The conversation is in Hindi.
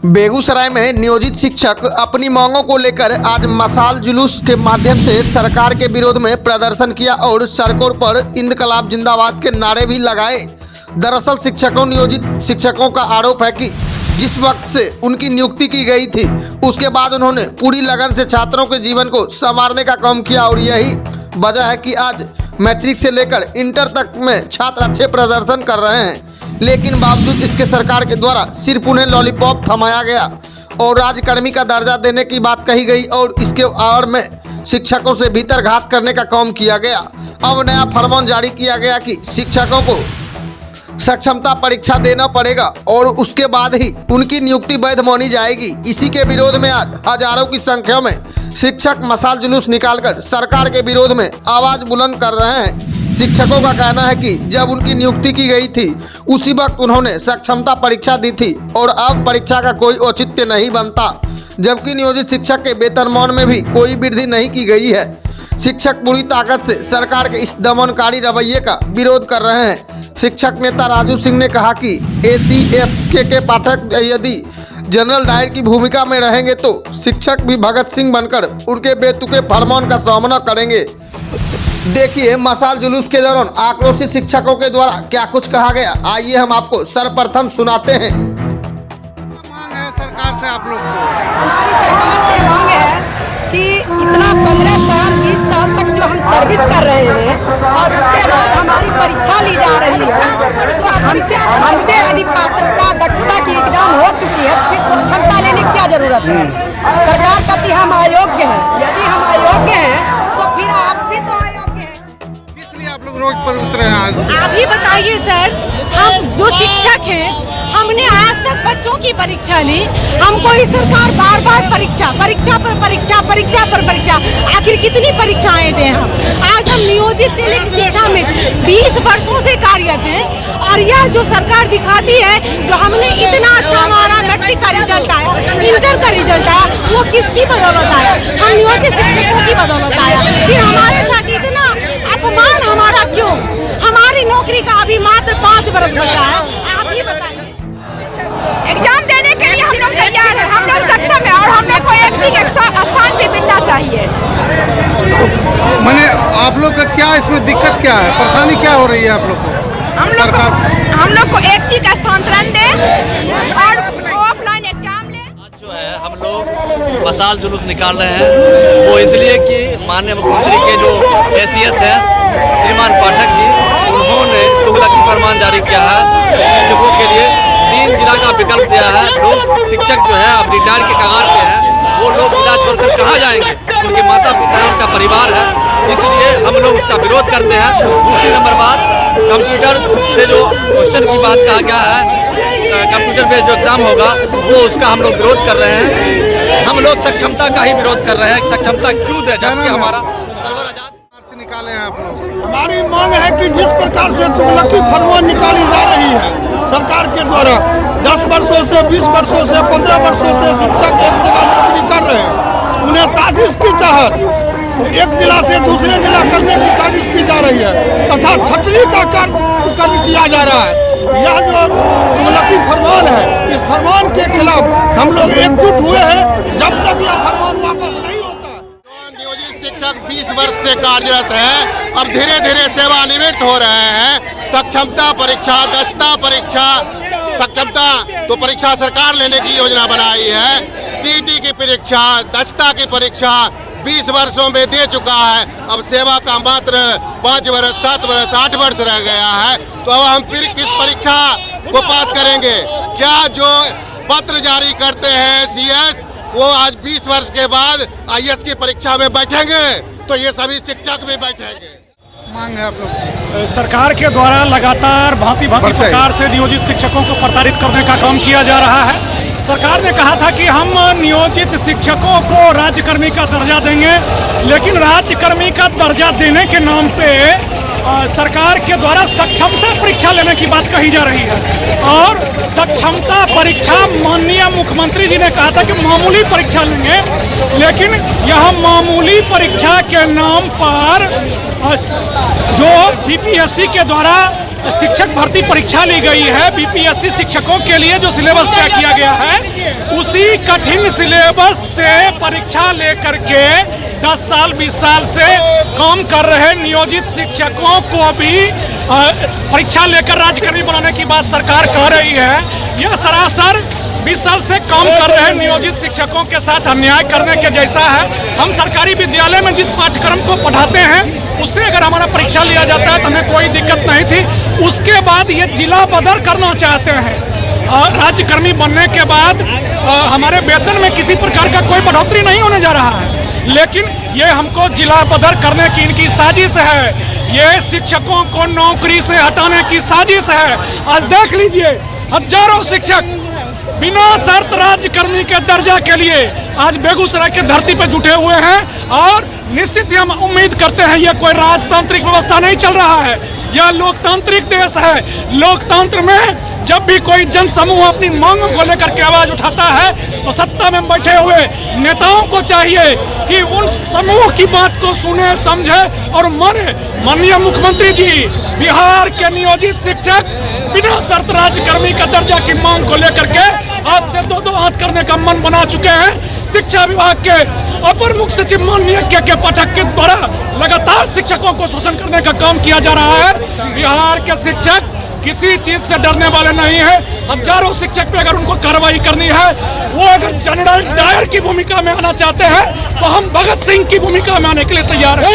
बेगूसराय में नियोजित शिक्षक अपनी मांगों को लेकर आज मशाल जुलूस के माध्यम से सरकार के विरोध में प्रदर्शन किया और सड़कों पर इंकलाब जिंदाबाद के नारे भी लगाए। दरअसल नियोजित शिक्षकों का आरोप है कि जिस वक्त से उनकी नियुक्ति की गई थी उसके बाद उन्होंने पूरी लगन से छात्रों के जीवन को संवारने का काम किया और यही वजह है कि आज मैट्रिक से लेकर इंटर तक में छात्र अच्छे प्रदर्शन कर रहे हैं, लेकिन बावजूद इसके सरकार के द्वारा सिर्फ उन्हें लॉलीपॉप थमाया गया और राज्यकर्मी का दर्जा देने की बात कही गई और इसके आड़ में शिक्षकों से भीतर घात करने का काम किया गया। अब नया फरमान जारी किया गया कि शिक्षकों को सक्षमता परीक्षा देना पड़ेगा और उसके बाद ही उनकी नियुक्ति वैध मानी जाएगी। इसी के विरोध में आज हजारों की संख्या में शिक्षक मशाल जुलूस निकालकर सरकार के विरोध में आवाज बुलंद कर रहे हैं। शिक्षकों का कहना है कि जब उनकी नियुक्ति की गई थी उसी वक्त उन्होंने सक्षमता परीक्षा दी थी और अब परीक्षा का कोई औचित्य नहीं बनता, जबकि नियोजित शिक्षक के वेतनमान में भी कोई वृद्धि नहीं की गई है। शिक्षक पूरी ताकत से सरकार के इस दमनकारी रवैये का विरोध कर रहे हैं। शिक्षक नेता राजू सिंह ने कहा कि ACSK के पाठक यदि जनरल डायर की भूमिका में रहेंगे तो शिक्षक भी भगत सिंह बनकर उनके बेतुके फरमान का सामना करेंगे। देखिए मशाल जुलूस के दौरान आक्रोशित शिक्षकों के द्वारा क्या कुछ कहा गया, आइए हम आपको सर्वप्रथम सुनाते हैं। मांग है सरकार से आप लोग को? हमारी सरकार से मांग है कि इतना 15 साल 20 साल तक जो हम सर्विस कर रहे हैं और उसके बाद हमारी परीक्षा ली जा रही है तो हमसे यदि पात्रता दक्षता की एग्जाम हो चुकी है तो फिर क्षमता लेने की क्या जरूरत है? सरकार कहती हम अयोग्य हैं, यदि हम अयोग्य हैं तो फिर आप भी तो अयोग्य हैं। इसलिए आप लोग रोड पर उतरे हैं आज? आप ही बताइए सर, हम जो शिक्षक हैं हमने आज तक बच्चों की परीक्षा ली, हमको ये सरकार बार बार परीक्षा पर परीक्षा, आखिर कितनी परीक्षाएं दें हम? आज हम नियोजित से लेकर शिक्षा में 20 वर्षों से कार्यरत हैं और यह जो सरकार दिखाती है जो हमने इतना अच्छा हमारा मैट्रिक का रिजल्ट आया, इंटर का रिजल्ट आया, वो किसकी बदौलत आया? हम नियोजित शिक्षकों की बदौलत आया। फिर हमारे साथ इतना अपमान हमारा क्यों? हमारी नौकरी का अभी मात्र 5 वर्ष बचा है। आप ही बताइए। एग्जाम देने के लिए हम लोग तैयार हैं, हम लोग सक्षम हैं और हम लोग को एक स्थान भी मिलना चाहिए। मैंने आप लोग का क्या इसमें दिक्कत क्या है, परेशानी क्या हो रही है आप लोग को? हम लोग को एक का स्थानांतरण दे और ऑफलाइन एग्जाम ले। आज जो है हम लोग मशाल जुलूस निकाल रहे हैं वो इसलिए कि माननीय मुख्यमंत्री के जो ACS है श्रीमान पाठक जी, उन्होंने तुगलकी फरमान जारी किया है शिक्षकों के लिए। 3 जिला का विकल्प दिया है। लोग शिक्षक जो है अब रिटायर के कगार पे हैं, वो लोग जिला छोड़कर कहाँ जाएंगे? उनके माता पिता है, उनका परिवार है, इसलिए हम लोग उसका विरोध करते हैं। दूसरी नंबर बात, कंप्यूटर से जो क्वेश्चन की बात कहा गया है, कंप्यूटर बेस्ड जो एग्जाम होगा वो उसका हम लोग विरोध कर रहे हैं। हम लोग सक्षमता का ही विरोध कर रहे हैं। सक्षमता क्यों दे, जबकि हमारा से निकाले हैं आप लोग? हमारी मांग है कि जिस प्रकार से तुगलकी फरमान निकाली जा रही है सरकार के द्वारा, 10 वर्षों से 20 वर्षों से 15 वर्षों से शिक्षक एक जगह नौकरी कर रहे हैं, उन्हें साजिश के तहत एक जिला से दूसरे जिला करने की साजिश की जा रही है तथा छटनी का कार्य किया जा रहा है। यह जो तुगलकी फरमान है, इस फरमान के खिलाफ हम लोग एकजुट हुए हैं। जब तक यह फरमान वापस नहीं होता, नियोजित शिक्षक 20 वर्ष से कार्यरत है, अब धीरे धीरे सेवानिवृत्त हो रहे हैं। सक्षमता परीक्षा, दक्षता परीक्षा, सक्षमता तो परीक्षा सरकार लेने की योजना बनाई है। TT की परीक्षा, दक्षता की परीक्षा 20 वर्षों में दे चुका है। अब सेवा का मात्र 5 वर्ष, 7 वर्ष, 8 वर्ष रह गया है, तो अब हम फिर किस परीक्षा को पास करेंगे? क्या जो पत्र जारी करते हैं CS वो आज 20 वर्ष के बाद IAS की परीक्षा में बैठेंगे तो ये सभी शिक्षक भी बैठेंगे। मांग है आप लोग की? सरकार के द्वारा लगातार भांति प्रकार से नियोजित शिक्षकों को प्रताड़ित करने का काम किया जा रहा है। सरकार ने कहा था कि हम नियोजित शिक्षकों को राज्यकर्मी का दर्जा देंगे, लेकिन राज्यकर्मी का दर्जा देने के नाम पे सरकार के द्वारा सक्षमता परीक्षा लेने की बात कही जा रही है। और सक्षमता परीक्षा माननीय मुख्यमंत्री जी ने कहा था कि मामूली परीक्षा लेंगे, लेकिन यह मामूली परीक्षा के नाम पर जो BPSC के द्वारा शिक्षक भर्ती परीक्षा ली गई है, BPSC शिक्षकों के लिए जो सिलेबस तय किया गया है, उस कठिन सिलेबस से परीक्षा लेकर के 10 साल 20 साल से काम कर रहे नियोजित शिक्षकों को भी परीक्षा लेकर राज्यकर्मी बनाने की बात सरकार कह रही है। यह सरासर 20 साल से काम कर रहे नियोजित शिक्षकों के साथ अन्याय करने के जैसा है। हम सरकारी विद्यालय में जिस पाठ्यक्रम को पढ़ाते हैं उससे अगर हमारा परीक्षा लिया जाता है तो हमें कोई दिक्कत नहीं थी। उसके बाद ये जिला बदर करना चाहते हैं और राज्यकर्मी बनने के बाद हमारे वेतन में किसी प्रकार का कोई बढ़ोतरी नहीं होने जा रहा है, लेकिन ये हमको जिला बदर करने की इनकी साजिश है। ये शिक्षकों को नौकरी से हटाने की साजिश है। आज देख लीजिए हजारों शिक्षक बिना शर्त राज्यकर्मी के दर्जा के लिए आज बेगूसराय की धरती पर जुटे हुए हैं और निश्चित ही हम उम्मीद करते हैं ये कोई राजतांत्रिक व्यवस्था नहीं चल रहा है, यह लोकतांत्रिक देश है। लोकतंत्र में जब भी कोई जन समूह अपनी मांगों को लेकर के आवाज उठाता है तो सत्ता में बैठे हुए नेताओं को चाहिए कि उन समूह की बात को सुने, समझे और माने। माननीय मुख्यमंत्री जी बिहार के नियोजित शिक्षक बिना शर्त राज्यकर्मी का दर्जा की मांग को लेकर के आज से 2-2 हाथ करने का मन बना चुके हैं। शिक्षा विभाग के अपर मुख्य सचिव माननीय के पाठक के द्वारा लगातार शिक्षकों को शोषण करने का काम किया जा रहा है। बिहार के शिक्षक किसी चीज से डरने वाले नहीं है। हजारों शिक्षक पे अगर उनको कार्रवाई करनी है, वो अगर जनरल डायर की भूमिका में आना चाहते हैं तो हम भगत सिंह की भूमिका में आने के लिए तैयार हैं।